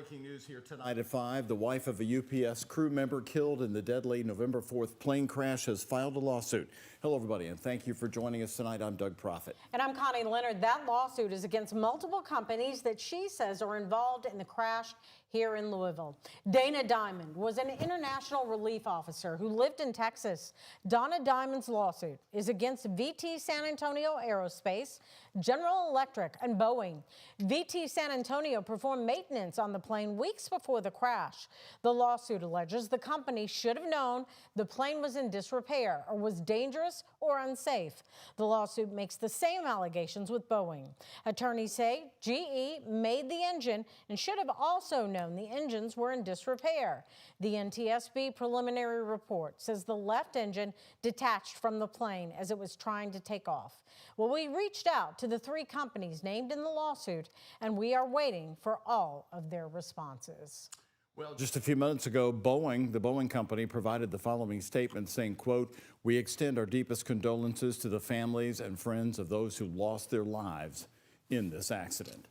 breaking news here tonight at 5. The wife of a UPS crew member killed in the deadly November 4th plane crash has filed a lawsuit. Hello, everybody, and thank you for joining us tonight. I'm Doug Proffitt. And I'm Connie Leonard. That lawsuit is against multiple companies that she says are involved in the crash here in Louisville. Dana Diamond was an international relief officer who lived in Texas. Donna Diamond's lawsuit is against VT San Antonio Aerospace, General Electric, and Boeing. VT San Antonio performed maintenance on the plane weeks before the crash. The lawsuit alleges the company should have known the plane was in disrepair or was dangerous or unsafe. The lawsuit makes the same allegations with Boeing. Attorneys say GE made the engine and should have also known the engines were in disrepair. The NTSB preliminary report says the left engine detached from the plane as it was trying to take off. Well, we reached out to the three companies named in the lawsuit, and we are waiting for all of their responses. Well, just a few minutes ago, the Boeing company, provided the following statement saying, quote, "We extend our deepest condolences to the families and friends of those who lost their lives in this accident."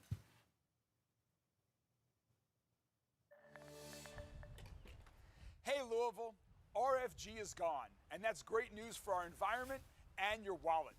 Hey Louisville, RFG is gone, and that's great news for our environment and your wallet.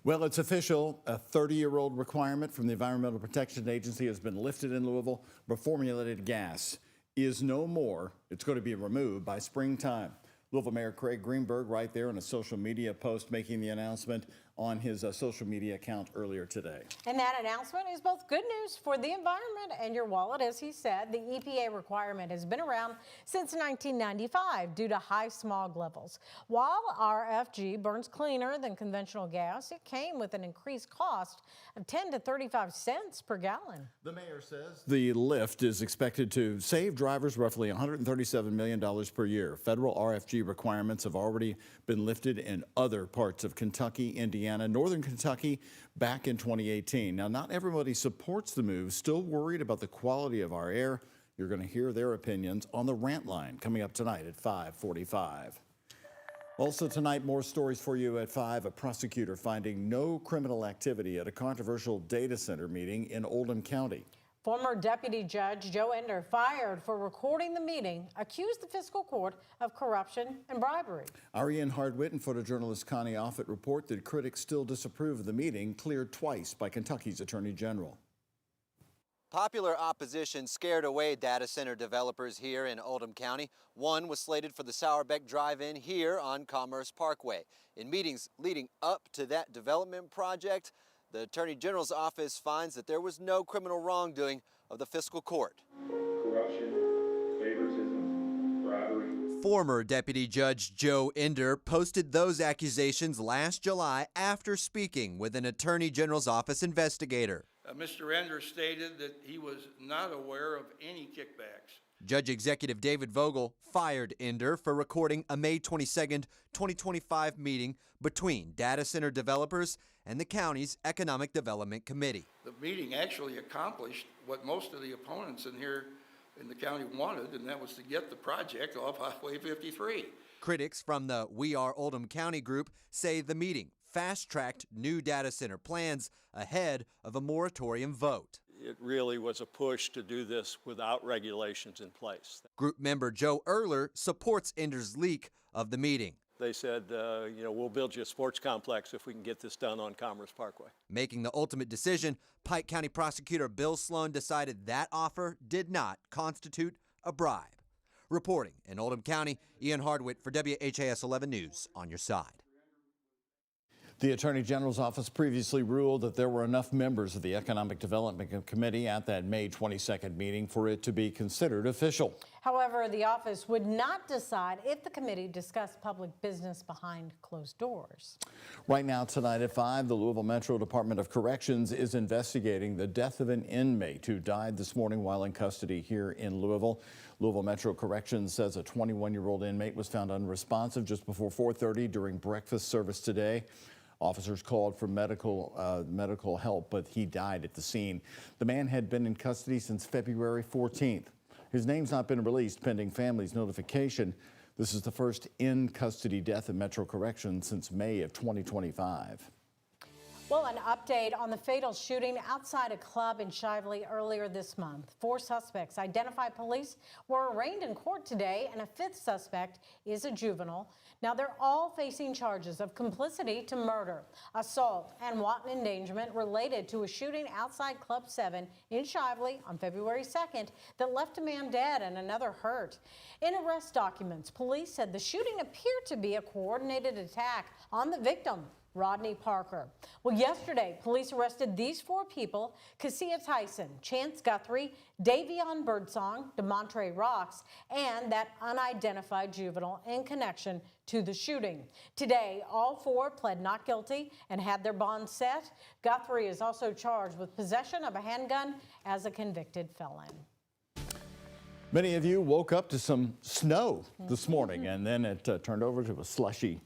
Well, it's official. A 30-year-old requirement from the Environmental Protection Agency has been lifted in Louisville. Reformulated gas is no more. It's going to be removed by springtime. Louisville Mayor Craig Greenberg right there in a social media post making the announcement on his social media account earlier today. And that announcement is both good news for the environment and your wallet. As he said, the EPA requirement has been around since 1995 due to high smog levels. While RFG burns cleaner than conventional gas, it came with an increased cost of 10 to 35 cents per gallon. The mayor says the lift is expected to save drivers roughly $137 million per year. Federal RFG requirements have already been lifted in other parts of Kentucky, Indiana, Northern Kentucky back in 2018. Now, not everybody supports the move, still worried about the quality of our air. You're going to hear their opinions on the rant line coming up tonight at 5:45. Also tonight, more stories for you at 5. A prosecutor finding no criminal activity at a controversial data center meeting in Oldham County. Former Deputy Judge Joe Ender, fired for recording the meeting, accused the fiscal court of corruption and bribery. Our Ian Hardwitt and photojournalist Connie Offit report that critics still disapprove of the meeting, cleared twice by Kentucky's Attorney General. Popular opposition scared away data center developers here in Oldham County. One was slated for the Sauerbeck Drive-In here on Commerce Parkway. In meetings leading up to that development project, the Attorney General's office finds that there was no criminal wrongdoing of the fiscal court. Corruption, favoritism, bribery. Former Deputy Judge Joe Ender posted those accusations last July after speaking with an Attorney General's office investigator. Mr. Ender stated that he was not aware of any kickbacks. Judge Executive David Vogel fired Ender for recording a May 22nd, 2025 meeting between data center developers and the county's Economic Development Committee. The meeting actually accomplished what most of the opponents in here in the county wanted, and that was to get the project off Highway 53. Critics from the We Are Oldham County group say the meeting fast-tracked new data center plans ahead of a moratorium vote. It really was a push to do this without regulations in place. Group member Joe Erler supports Ender's leak of the meeting. They said, we'll build you a sports complex if we can get this done on Commerce Parkway. Making the ultimate decision, Pike County Prosecutor Bill Sloan decided that offer did not constitute a bribe. Reporting in Oldham County, Ian Hardwitt for WHAS11 News on your side. The Attorney General's office previously ruled that there were enough members of the Economic Development Committee at that May 22nd meeting for it to be considered official. However, the office would not decide if the committee discussed public business behind closed doors. Right now, tonight at 5, the Louisville Metro Department of Corrections is investigating the death of an inmate who died this morning while in custody here in Louisville. Louisville Metro Corrections says a 21-year-old inmate was found unresponsive just before 4:30 during breakfast service today. Officers called for medical help, but he died at the scene. The man had been in custody since February 14th. His name's not been released pending family's notification. This is the first in-custody death in Metro Corrections since May of 2025. Well, an update on the fatal shooting outside a club in Shively earlier this month. 4 suspects identified police were arraigned in court today, and a 5th suspect is a juvenile. Now, they're all facing charges of complicity to murder, assault, and wanton endangerment related to a shooting outside Club 7 in Shively on February 2nd that left a man dead and another hurt. In arrest documents, police said the shooting appeared to be a coordinated attack on the victim, Rodney Parker. Well, yesterday, police arrested these 4 people: Cassia Tyson, Chance Guthrie, Davion Birdsong, DeMontre Rocks, and that unidentified juvenile in connection to the shooting. Today, all 4 pled not guilty and had their bond set. Guthrie is also charged with possession of a handgun as a convicted felon. Many of you woke up to some snow this morning, and then it turned over to a slushy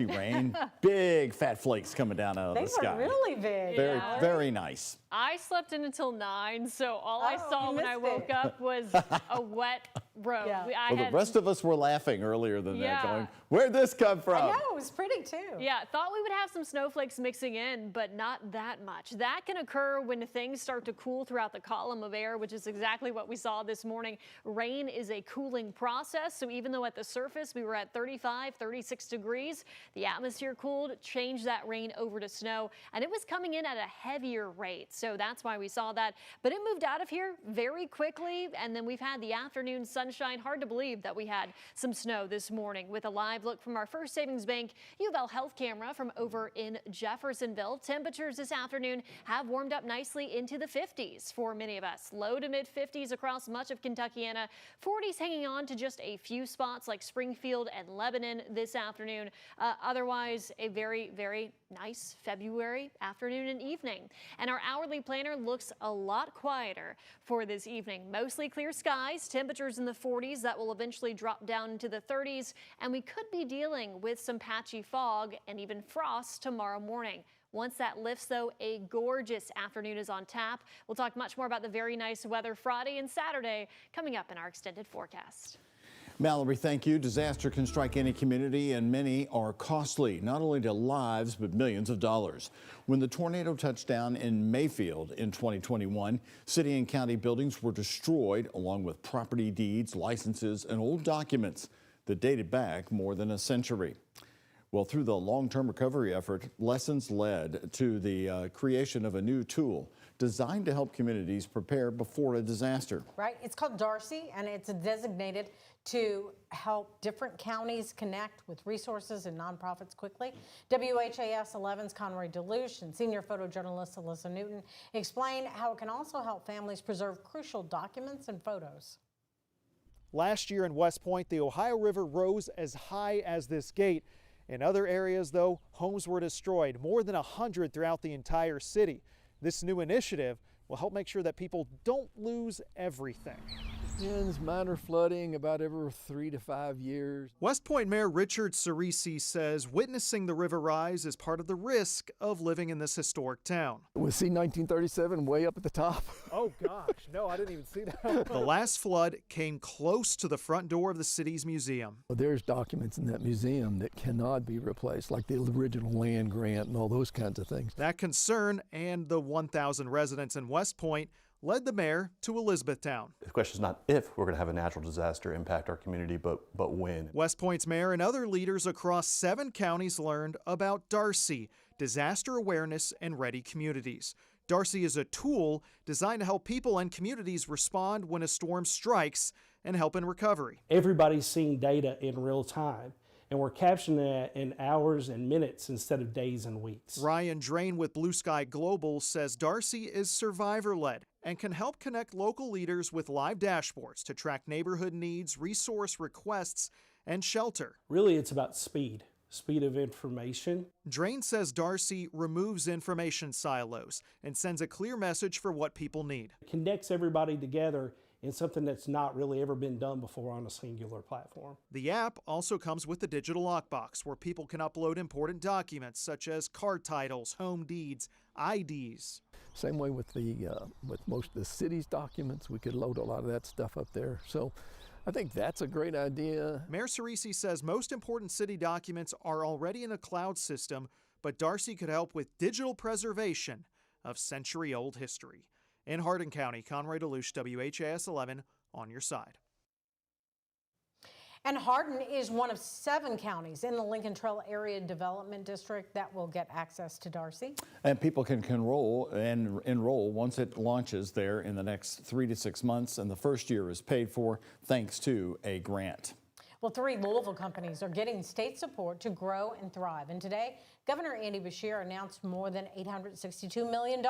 rain. Big fat flakes coming down out of the sky. They were really big. Very nice. I slept in until 9, so all I saw when I woke up was a wet road. Yeah. Well, the rest of us were laughing earlier than that, Yeah. going, "Where'd this come from?" I know, it was pretty too. Yeah, thought we would have some snowflakes mixing in, but not that much. That can occur when things start to cool throughout the column of air, which is exactly what we saw this morning. Rain is a cooling process, so even though at the surface we were at 35, 36 degrees, the atmosphere cooled, changed that rain over to snow, and it was coming in at a heavier rate, so that's why we saw that. But it moved out of here very quickly, and then we've had the afternoon sunshine. Hard to believe that we had some snow this morning. With a live look from our First Savings Bank U of L health camera from over in Jeffersonville, temperatures this afternoon have warmed up nicely into the 50s for many of us. Low to mid 50s across much of Kentuckiana. 40s hanging on to just a few spots like Springfield and Lebanon this afternoon. Otherwise, a very, very nice February afternoon and evening. And our hourly planner looks a lot quieter for this evening. Mostly clear skies, temperatures in the 40s that will eventually drop down into the 30s, and we could be dealing with some patchy fog and even frost tomorrow morning. Once that lifts, though, a gorgeous afternoon is on tap. We'll talk much more about the very nice weather Friday and Saturday coming up in our extended forecast. Mallory, thank you. Disaster can strike any community, and many are costly, not only to lives, but millions of dollars. When the tornado touched down in Mayfield in 2021, city and county buildings were destroyed, along with property deeds, licenses, and old documents that dated back more than a century. Well, through the long-term recovery effort, lessons led to the creation of a new tool designed to help communities prepare before a disaster. Right, it's called Darcy, and it's designated to help different counties connect with resources and nonprofits quickly. WHAS11's Conroy Deluche and senior photojournalist Alyssa Newton explain how it can also help families preserve crucial documents and photos. Last year in West Point, the Ohio River rose as high as this gate. In other areas, though, homes were destroyed, more than 100 throughout the entire city. This new initiative will help make sure that people don't lose everything. There's minor flooding about every 3 to 5 years. West Point Mayor Richard Cerisi says witnessing the river rise is part of the risk of living in this historic town. Was see 1937 way up at the top? Oh gosh, no, I didn't even see that. The last flood came close to the front door of the city's museum. Well, there's documents in that museum that cannot be replaced, like the original land grant and all those kinds of things. That concern and the 1,000 residents in West Point led the mayor to Elizabethtown. The question is not if we're going to have a natural disaster impact our community, but when. West Point's mayor and other leaders across 7 counties learned about Darcy, Disaster Awareness and Ready Communities. Darcy is a tool designed to help people and communities respond when a storm strikes and help in recovery. Everybody's seeing data in real time, and we're capturing that in hours and minutes instead of days and weeks. Ryan Drain with Blue Sky Global says Darcy is survivor-led and can help connect local leaders with live dashboards to track neighborhood needs, resource requests, and shelter. Really, it's about speed of information. Drain says Darcy removes information silos and sends a clear message for what people need. It connects everybody together in something that's not really ever been done before on a singular platform. The app also comes with a digital lockbox where people can upload important documents such as car titles, home deeds, IDs. Same way with most of the city's documents, we could load a lot of that stuff up there. So I think that's a great idea. Mayor Cerisi says most important city documents are already in a cloud system, but Darcy could help with digital preservation of century-old history. In Hardin County, Conroy DeLuche, WHAS11, on your side. And Hardin is one of 7 counties in the Lincoln Trail Area Development District that will get access to Darcy. And people can enroll once it launches there in the next 3 to 6 months, and the first year is paid for thanks to a grant. Well, 3 Louisville companies are getting state support to grow and thrive. And today, Governor Andy Beshear announced more than $862 million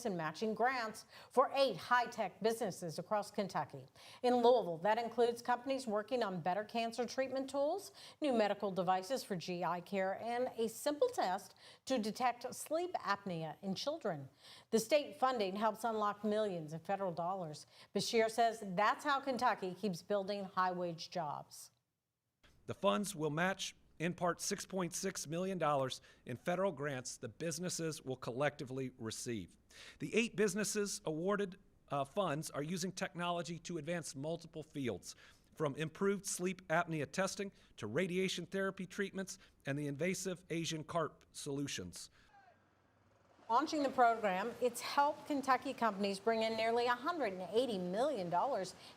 in matching grants for 8 high-tech businesses across Kentucky. In Louisville, that includes companies working on better cancer treatment tools, new medical devices for GI care, and a simple test to detect sleep apnea in children. The state funding helps unlock millions of federal dollars. Beshear says that's how Kentucky keeps building high-wage jobs. The funds will match, in part, $6.6 million in federal grants the businesses will collectively receive. The 8 businesses awarded funds are using technology to advance multiple fields, from improved sleep apnea testing to radiation therapy treatments and the invasive Asian carp solutions. Launching the program, it's helped Kentucky companies bring in nearly $180 million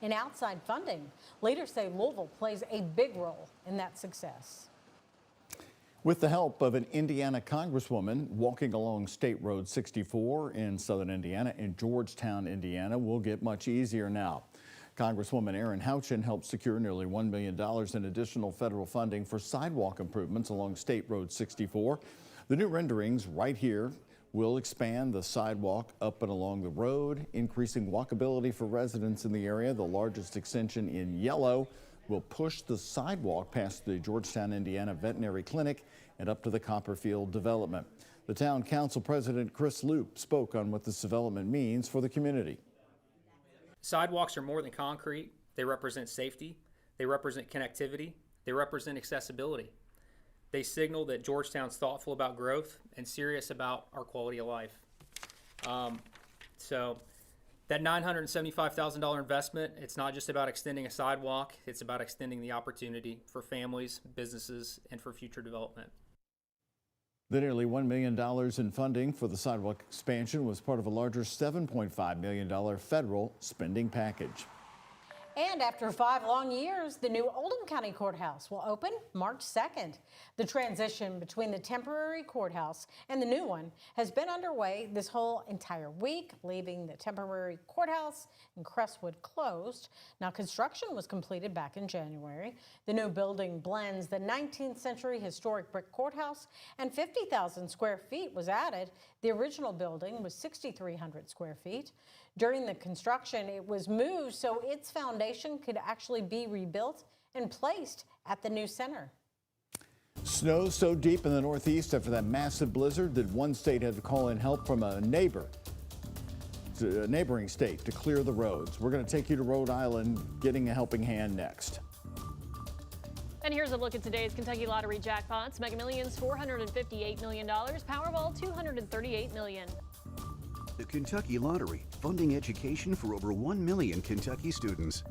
in outside funding. Leaders say Louisville plays a big role in that success. With the help of an Indiana congresswoman, walking along State Road 64 in southern Indiana and Georgetown, Indiana will get much easier now. Congresswoman Erin Houchin helped secure nearly $1 million in additional federal funding for sidewalk improvements along State Road 64. The new renderings right here will expand the sidewalk up and along the road, increasing walkability for residents in the area. The largest extension in yellow will push the sidewalk past the Georgetown, Indiana Veterinary Clinic and up to the Copperfield development. The town council president, Chris Loop, spoke on what this development means for the community. Sidewalks are more than concrete. They represent safety. They represent connectivity. They represent accessibility. They signal that Georgetown's thoughtful about growth and serious about our quality of life. So that $975,000 investment, it's not just about extending a sidewalk, it's about extending the opportunity for families, businesses, and for future development. The nearly $1 million in funding for the sidewalk expansion was part of a larger $7.5 million federal spending package. And after 5 long years, the new Oldham County Courthouse will open March 2nd. The transition between the temporary courthouse and the new one has been underway this whole entire week, leaving the temporary courthouse in Crestwood closed. Now, construction was completed back in January. The new building blends the 19th century historic brick courthouse, and 50,000 square feet was added. The original building was 6,300 square feet. During the construction, it was moved so its foundation could actually be rebuilt and placed at the new center. Snow so deep in the Northeast after that massive blizzard that one state had to call in help from a neighboring state to clear the roads. We're going to take you to Rhode Island, getting a helping hand next. And here's a look at today's Kentucky Lottery jackpots. Mega Millions, $458 million. Powerball, $238 million. The Kentucky Lottery, funding education for over 1 million Kentucky students.